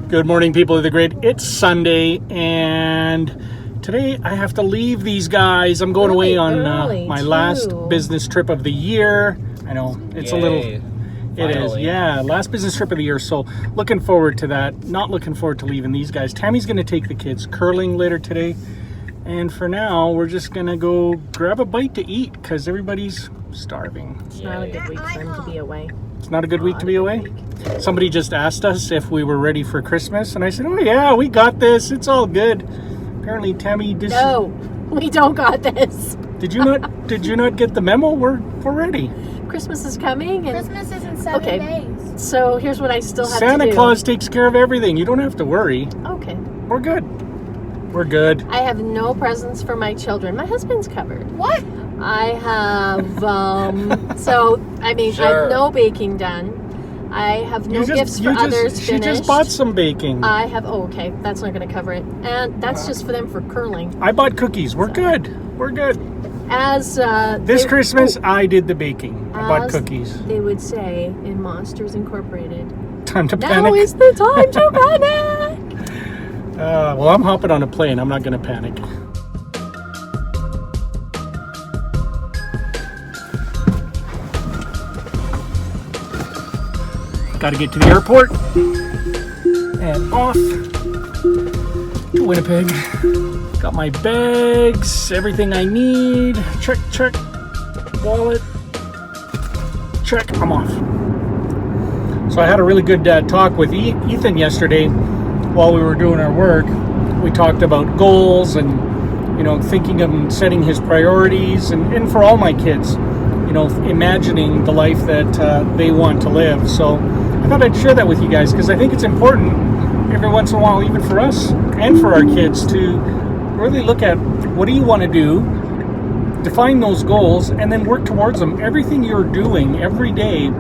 Good morning, people of the grid. It's Sunday, and today I have to leave these guys. I'm going away on my last business trip of the year. I know, it's a little... It is, yeah. Last business trip of the year, so looking forward to that. Not looking forward to leaving these guys. Tammy's going to take the kids curling later today. And for now, we're just going to go grab a bite to eat because everybody's starving. It's not a good week for him to be away. It's not a good week to be away? Somebody just asked us if we were ready for Christmas, and I said, oh yeah, we got this. It's all good. Apparently Tammy No, we don't got this. Did you not get the memo? We're ready. Christmas is coming. And Christmas is in 7 days. So here's what I still have to do. Santa Claus takes care of everything. You don't have to worry. Okay. We're good. We're good. I have no presents for my children. My husband's covered. What? I have, I have no baking done. I have no gifts for others She finished. just bought some baking. I have, okay, that's not going to cover it. And that's just for them for curling. I bought cookies. We're good. We're good. As This Christmas, I did the baking. I bought cookies. They would say in Monsters Incorporated, Time to now panic. is the time to panic. Well, I'm hopping on a plane. I'm not going to panic. Got to get to the airport and off to Winnipeg. Got my bags, everything I need. Check. Wallet. Check. I'm off. So I had a really good talk with Ethan yesterday while we were doing our work. We talked about goals and, thinking of and setting his priorities and for all my kids, imagining the life that they want to live. So I thought I'd share that with you guys because I think it's important every once in a while, even for us and for our kids, to really look at what do you want to do, define those goals, and then work towards them. Everything you're doing every day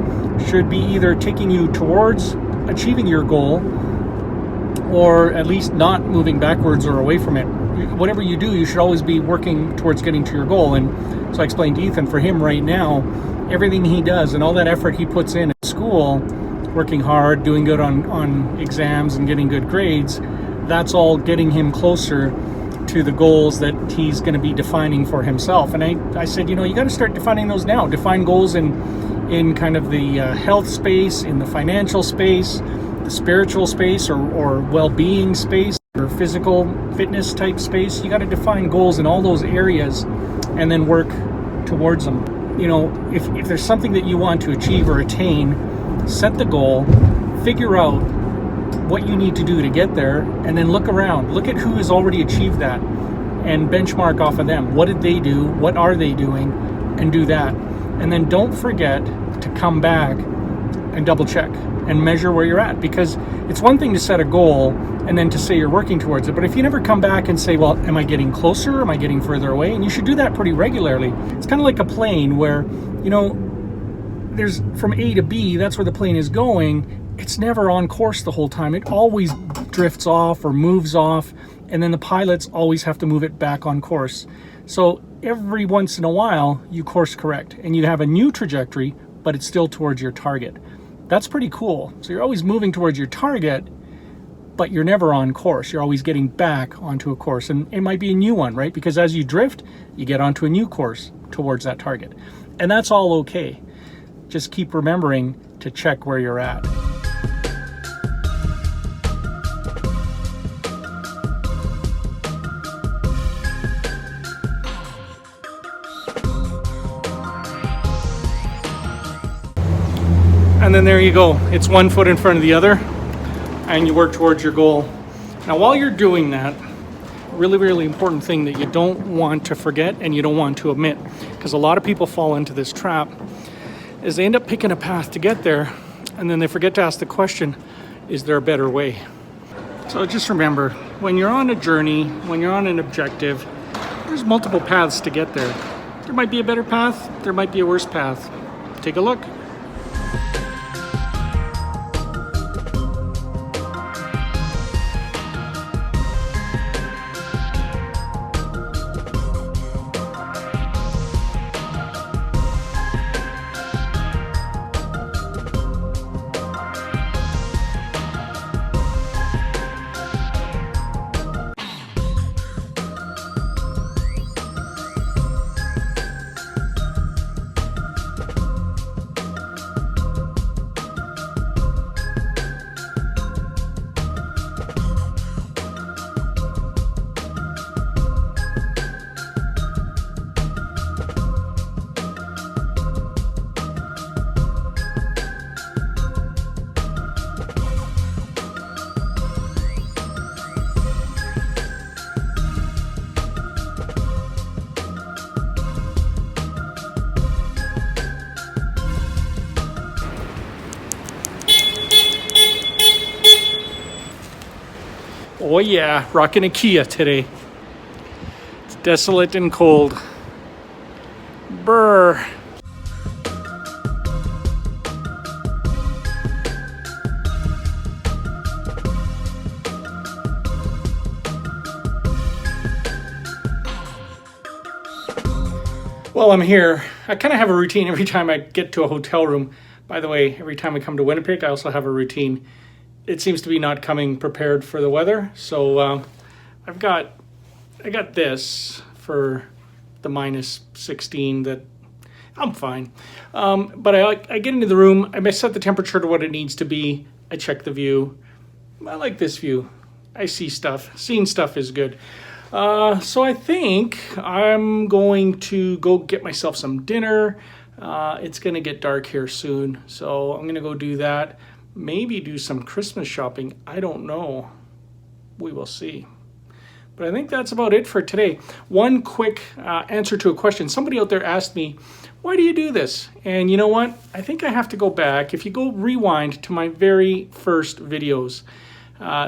should be either taking you towards achieving your goal or at least not moving backwards or away from it. Whatever you do, you should always be working towards getting to your goal. And so I explained to Ethan, for him right now, everything he does and all that effort he puts in at school, working hard, doing good on exams and getting good grades, that's all getting him closer to the goals that he's going to be defining for himself. And I said, you got to start defining those now. Define goals in kind of the health space, in the financial space, the spiritual space or well-being space, or physical fitness type space. You got to define goals in all those areas and then work towards them. If there's something that you want to achieve or attain, set the goal, figure out what you need to do to get there, and then look around. Look at who has already achieved that and benchmark off of them. What did they do? What are they doing? And do that. And then don't forget to come back and double check and measure where you're at, because it's one thing to set a goal and then to say you're working towards it, but if you never come back and say, well, am I getting closer? Am I getting further away? And you should do that pretty regularly. It's kind of like a plane where, there's from A to B, that's where the plane is going. It's never on course the whole time. It always drifts off or moves off, and then the pilots always have to move it back on course. So every once in a while, you course correct, and you have a new trajectory, but it's still towards your target. That's pretty cool. So you're always moving towards your target, but you're never on course. You're always getting back onto a course, and it might be a new one, right? Because as you drift, you get onto a new course towards that target. And that's all okay. Just keep remembering to check where you're at. And then there you go. It's one foot in front of the other, and you work towards your goal. Now, while you're doing that, really, really important thing that you don't want to forget and you don't want to omit, because a lot of people fall into this trap, is they end up picking a path to get there, and then they forget to ask the question, is there a better way? So just remember, when you're on a journey, when you're on an objective, there's multiple paths to get there. There might be a better path, there might be a worse path. Take a look. Oh yeah, rocking a Kia today. It's desolate and cold. Brr. Well, I'm here. I kind of have a routine every time I get to a hotel room. By the way, every time I come to Winnipeg, I also have a routine. It seems to be not coming prepared for the weather. So I got this for the minus 16 that I'm fine. But I get into the room. I set the temperature to what it needs to be. I check the view. I like this view. I see stuff. Seeing stuff is good. So I think I'm going to go get myself some dinner. It's going to get dark here soon, so I'm going to go do that. Maybe do some Christmas shopping. I don't know. We will see. But I think that's about it for today. One quick answer to a question. Somebody out there asked me, why do you do this? And you know what? I think I have to go back. If you go rewind to my very first videos,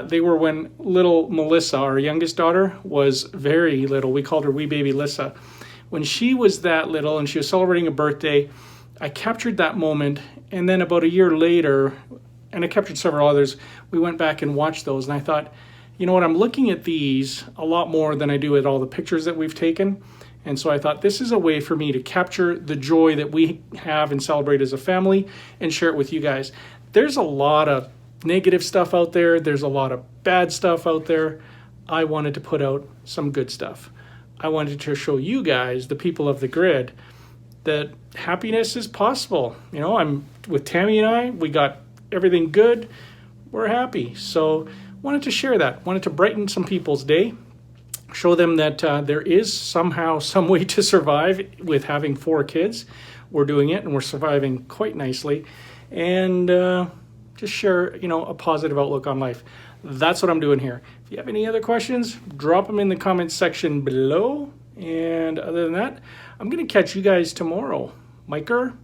they were when little Melissa, our youngest daughter, was very little. We called her wee baby Lissa. When she was that little and she was celebrating a birthday, I captured that moment. And then about a year later, and I captured several others, we went back and watched those. And I thought, you know what, I'm looking at these a lot more than I do at all the pictures that we've taken. And so I thought this is a way for me to capture the joy that we have and celebrate as a family and share it with you guys. There's a lot of negative stuff out there. There's a lot of bad stuff out there. I wanted to put out some good stuff. I wanted to show you guys, the people of the grid, that happiness is possible. You know, I'm with Tammy and I, we got everything good. We're happy. So wanted to share that. Wanted to brighten some people's day. Show them that there is somehow some way to survive with having 4 kids. We're doing it and we're surviving quite nicely. And just share, you know, a positive outlook on life. That's what I'm doing here. If you have any other questions, drop them in the comments section below. And other than that, I'm going to catch you guys tomorrow. Miker.